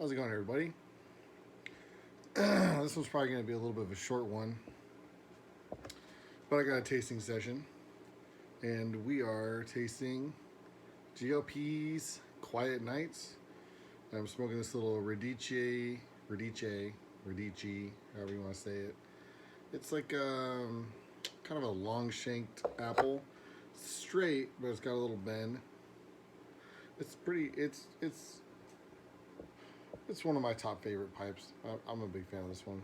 How's it going, everybody? This one's probably going to be a little bit of a short one, but I got a tasting session, and we are tasting Pease Quiet Nights. I'm smoking this little Radice, however you want to say it. It's like kind of a long shanked apple, straight, but it's got a little bend. It's pretty. It's one of my top favorite pipes. I'm a big fan of this one.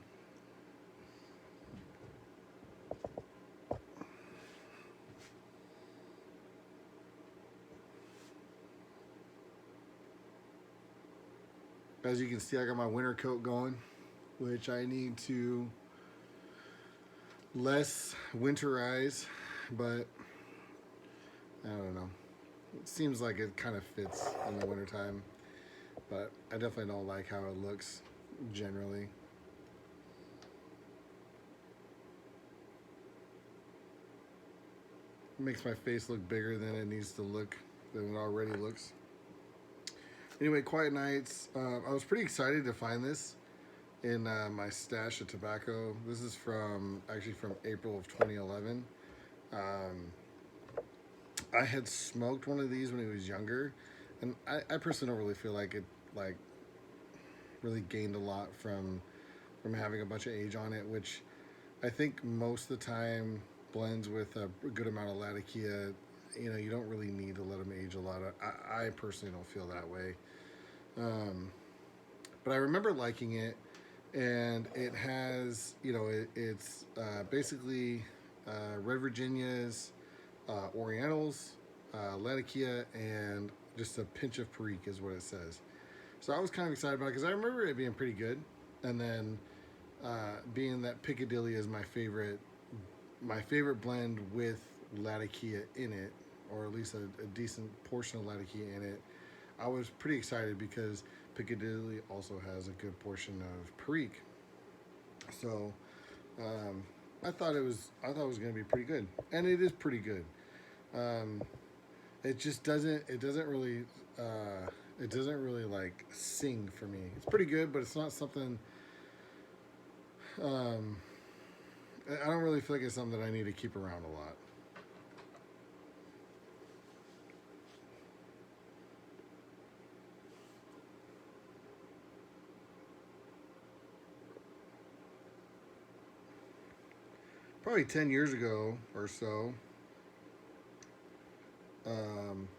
As you can see, I got my winter coat going, which I need to less winterize, but I don't know. It seems like it kind of fits in the wintertime, but I definitely don't like how it looks generally. It makes my face look bigger than it needs to look, than it already looks. Anyway, Quiet Nights. I was pretty excited to find this in my stash of tobacco. This is actually from April of 2011. I had smoked one of these when I was younger, and I personally don't really feel like it really gained a lot from having a bunch of age on it, which I think most of the time blends with a good amount of latakia. You know, you don't really need to let them age a lot. I personally don't feel that way. But I remember liking it, and it has, it's basically Red Virginia's, Orientals, latakia, and just a pinch of perique is what it says. So I was kind of excited about it because I remember it being pretty good, and then being that Piccadilly is my favorite blend with latakia in it, or at least a decent portion of latakia in it. I was pretty excited because Piccadilly also has a good portion of perique. So I thought it was going to be pretty good, and it is pretty good. It just doesn't really like sing for me. It's pretty good, but it's not something. I don't really feel like it's something that I need to keep around a lot. Probably 10 years ago or so, um,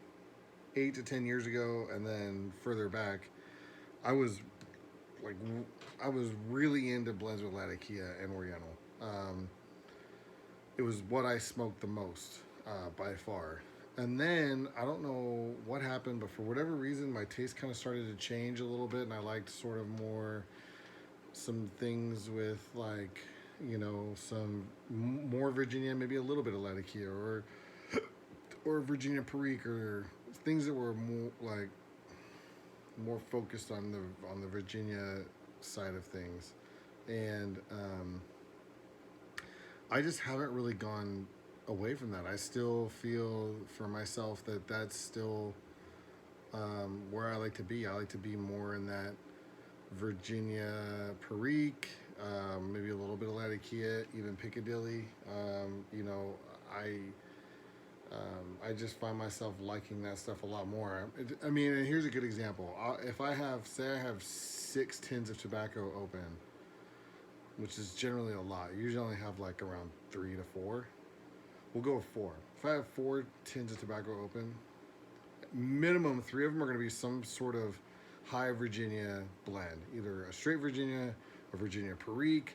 8 to 10 years ago, and then further back, I was like, I was really into blends with latakia and Oriental. It was what I smoked the most by far. And then I don't know what happened, but for whatever reason, my taste kind of started to change a little bit, and I liked sort of some things with like, some more Virginia, maybe a little bit of latakia, or Virginia perique, or things that were more focused on the Virginia side of things, and I just haven't really gone away from that. I still feel for myself that that's still where I like to be. I like to be more in that Virginia perique, maybe a little bit of latakia, even Piccadilly. I just find myself liking that stuff a lot more. I mean, and here's a good example. If I have, say I have 6 tins of tobacco open, which is generally a lot. You usually only have like around 3 to 4. We'll go with 4. If I have 4 tins of tobacco open, minimum 3 of them are going to be some sort of high Virginia blend, either a straight Virginia, a Virginia perique,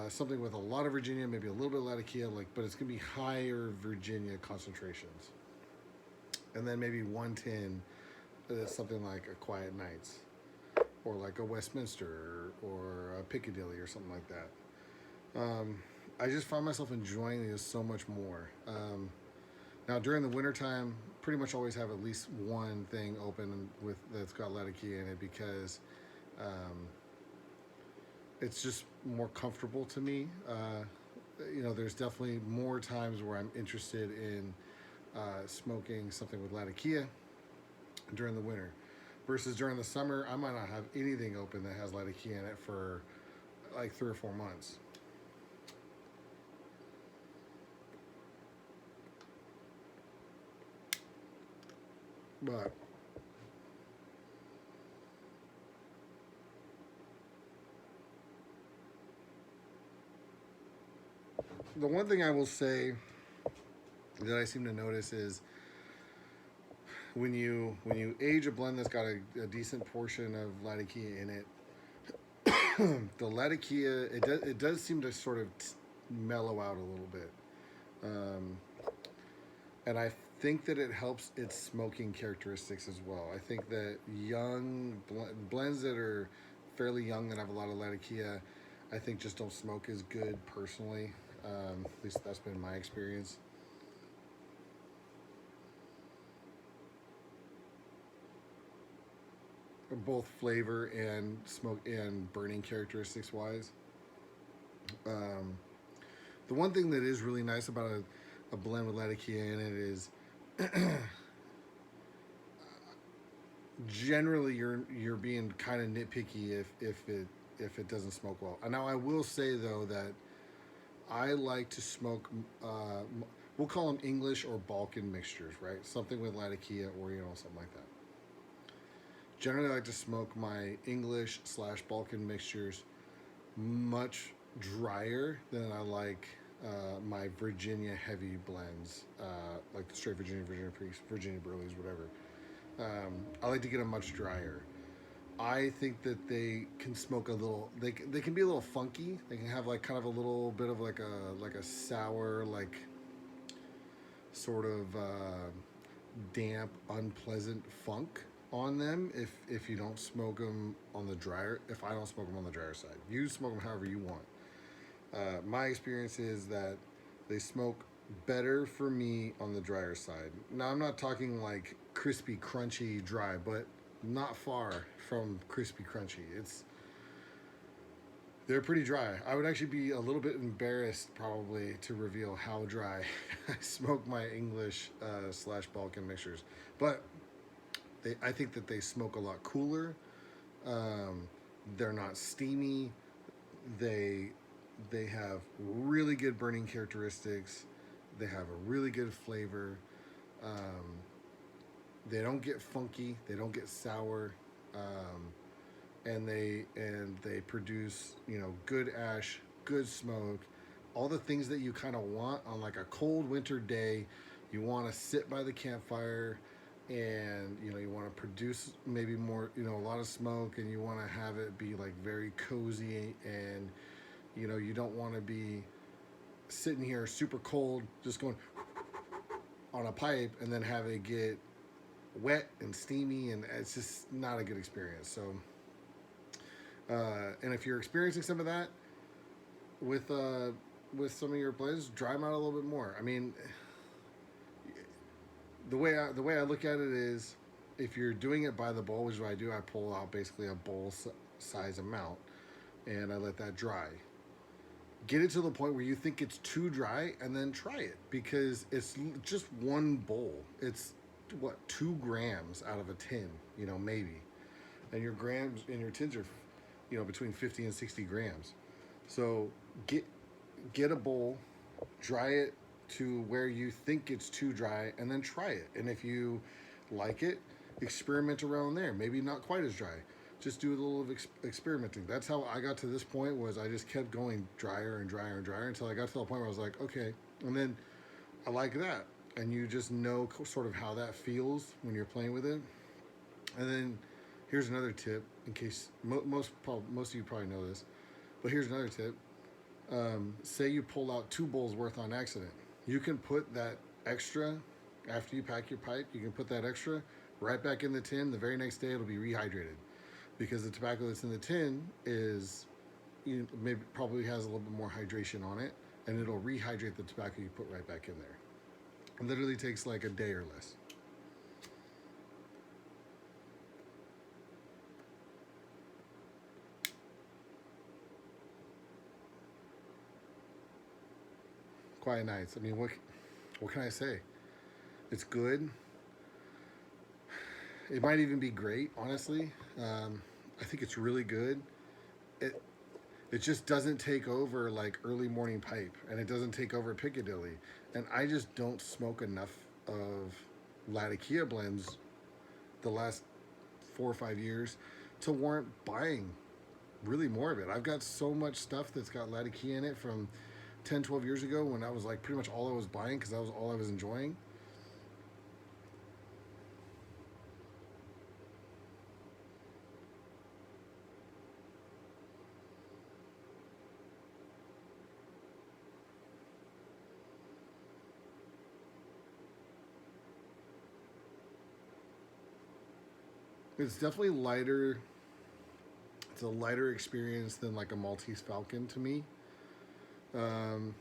something with a lot of Virginia, maybe a little bit of latakia, but it's gonna be higher Virginia concentrations. And then maybe 1 tin that's something like a Quiet Nights, or like a Westminster, or a Piccadilly, or something like that. I just find myself enjoying these so much more. Now during the wintertime, pretty much always have at least one thing open that's got latakia in it, because it's just more comfortable to me. There's definitely more times where I'm interested in smoking something with latakia during the winter. Versus during the summer, I might not have anything open that has latakia in it for like 3 or 4 months. But the one thing I will say that I seem to notice is when you age a blend that's got a decent portion of latakia in it, the latakia it does seem to sort of mellow out a little bit, um, and I think that it helps its smoking characteristics as well. I think that young blends that are fairly young that have a lot of latakia, I think just don't smoke as good personally. At least that's been my experience. Both flavor and smoke and burning characteristics wise. Um, the one thing that is really nice about a blend with latakia in it is generally you're being kind of nitpicky if it doesn't smoke well. Now I will say though that I like to smoke. We'll call them English or Balkan mixtures, right? Something with latakia, Oriental, something like that. Generally, I like to smoke my English/Balkan mixtures much drier than I like my Virginia heavy blends, like the straight Virginia Pease, Virginia Burleys, whatever. I like to get them much drier. I think that they can smoke a little. They can be a little funky. They can have like kind of a little bit of like a sour, like sort of damp, unpleasant funk on them if you don't smoke them on the drier. If I don't smoke them on the drier side, you smoke them however you want. My experience is that they smoke better for me on the drier side. Now I'm not talking like crispy, crunchy, dry, but not far from crispy, crunchy. They're pretty dry. I would actually be a little bit embarrassed probably to reveal how dry I smoke my English slash Balkan mixtures, but I think that they smoke a lot cooler. Um, they're not steamy. They they have really good burning characteristics. They have a really good flavor. Um, they don't get funky. They don't get sour. And they produce good ash, good smoke, all the things that you kind of want on like a cold winter day. You want to sit by the campfire, and you want to produce maybe more, a lot of smoke, and you want to have it be like very cozy, and you don't want to be sitting here super cold just going on a pipe and then have it get wet and steamy, and it's just not a good experience. So and if you're experiencing some of that with some of your blends, dry them out a little bit more. I mean, the way I look at it is, if you're doing it by the bowl, which is what I do, I pull out basically a bowl size amount, and I let that dry. Get it to the point where you think it's too dry, and then try it, because it's just one bowl. It's what, 2 grams out of a tin, maybe, and your grams and your tins are between 50 and 60 grams. So get a bowl, dry it to where you think it's too dry, and then try it. And if you like it, experiment around there. Maybe not quite as dry. Just do a little of experimenting. That's how I got to this point. Was I just kept going drier and drier and drier until I got to the point where I was like, okay. And then I like that, and you just know sort of how that feels when you're playing with it. And then here's another tip, in case most of you probably know this, but here's another tip. Say you pull out 2 bowls worth on accident. You can put that extra, after you pack your pipe, you can put that extra right back in the tin. The very next day it'll be rehydrated, because the tobacco that's in the tin is, maybe probably has a little bit more hydration on it, and it'll rehydrate the tobacco you put right back in there. It literally takes like a day or less. Quiet nights. I mean, what can I say? It's good. It might even be great, honestly. I think it's really good. It it just doesn't take over like early morning pipe, and it doesn't take over Piccadilly. And I just don't smoke enough of latakia blends the last 4 or 5 years to warrant buying really more of it. I've got so much stuff that's got latakia in it from 10, 12 years ago when I was like pretty much all I was buying because that was all I was enjoying. It's definitely lighter. It's a lighter experience than like a Maltese Falcon to me. Um,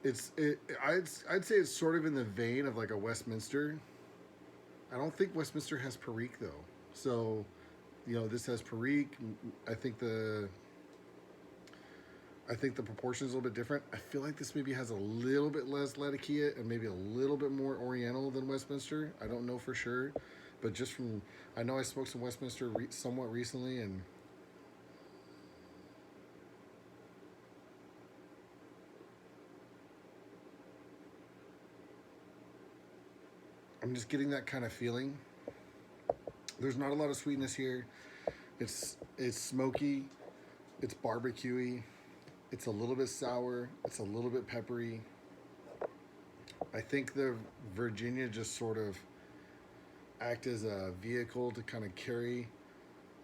I'd say it's sort of in the vein of like a Westminster. I don't think Westminster has perique though. So, this has perique. I think the I think the proportion is a little bit different. I feel like this maybe has a little bit less latakia and maybe a little bit more Oriental than Westminster. I don't know for sure, but just from I know I smoked some Westminster somewhat recently, and I'm just getting that kind of feeling. There's not a lot of sweetness here. It's smoky, it's barbecuey, it's a little bit sour, it's a little bit peppery. I think the Virginia just sort of act as a vehicle to kind of carry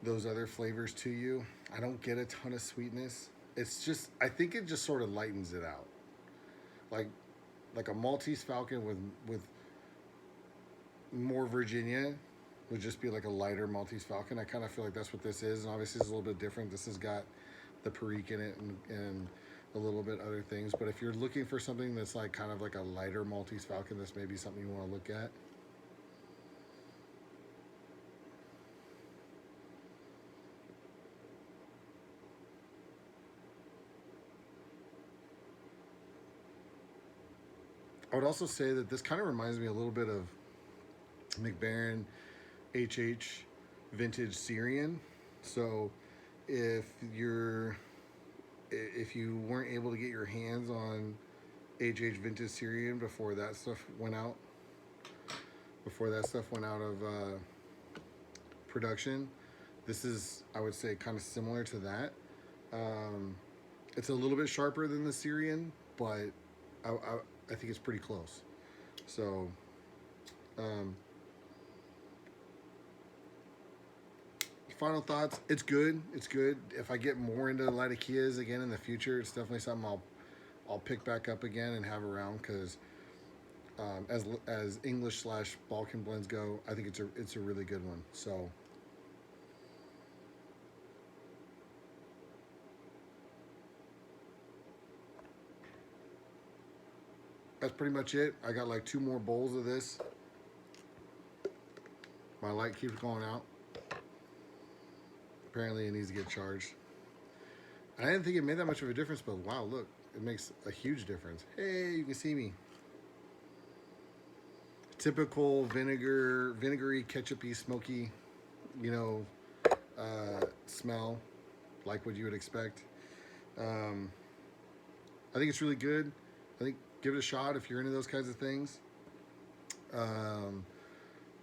those other flavors to you. I don't get a ton of sweetness. It's just I think it just sort of lightens it out. Like like a Maltese Falcon with more Virginia would just be like a lighter Maltese Falcon. I kind of feel like that's what this is, and obviously it's a little bit different. This has got the perique in it and a little bit other things. But if you're looking for something that's like kind of like a lighter Maltese Falcon, this may be something you want to look at. I would also say that this kind of reminds me a little bit of McBaron HH vintage Syrian. So if you're if you weren't able to get your hands on HH vintage Syrian before that stuff went out of production, this is I would say kind of similar to that. Um, it's a little bit sharper than the Syrian, but I think it's pretty close. So um, final thoughts. It's good. It's good. If I get more into Latakias again in the future, it's definitely something I'll pick back up again and have around because as English slash Balkan blends go, I think it's a really good one. So that's pretty much it. I got like 2 more bowls of this. My light keeps going out. Apparently it needs to get charged. I didn't think it made that much of a difference, but wow, look, it makes a huge difference. Hey, you can see me. Typical vinegary, ketchupy, smoky, you know, smell, like what you would expect. Um, I think it's really good. I think give it a shot if you're into those kinds of things. Um,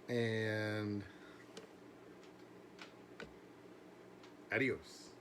and adios.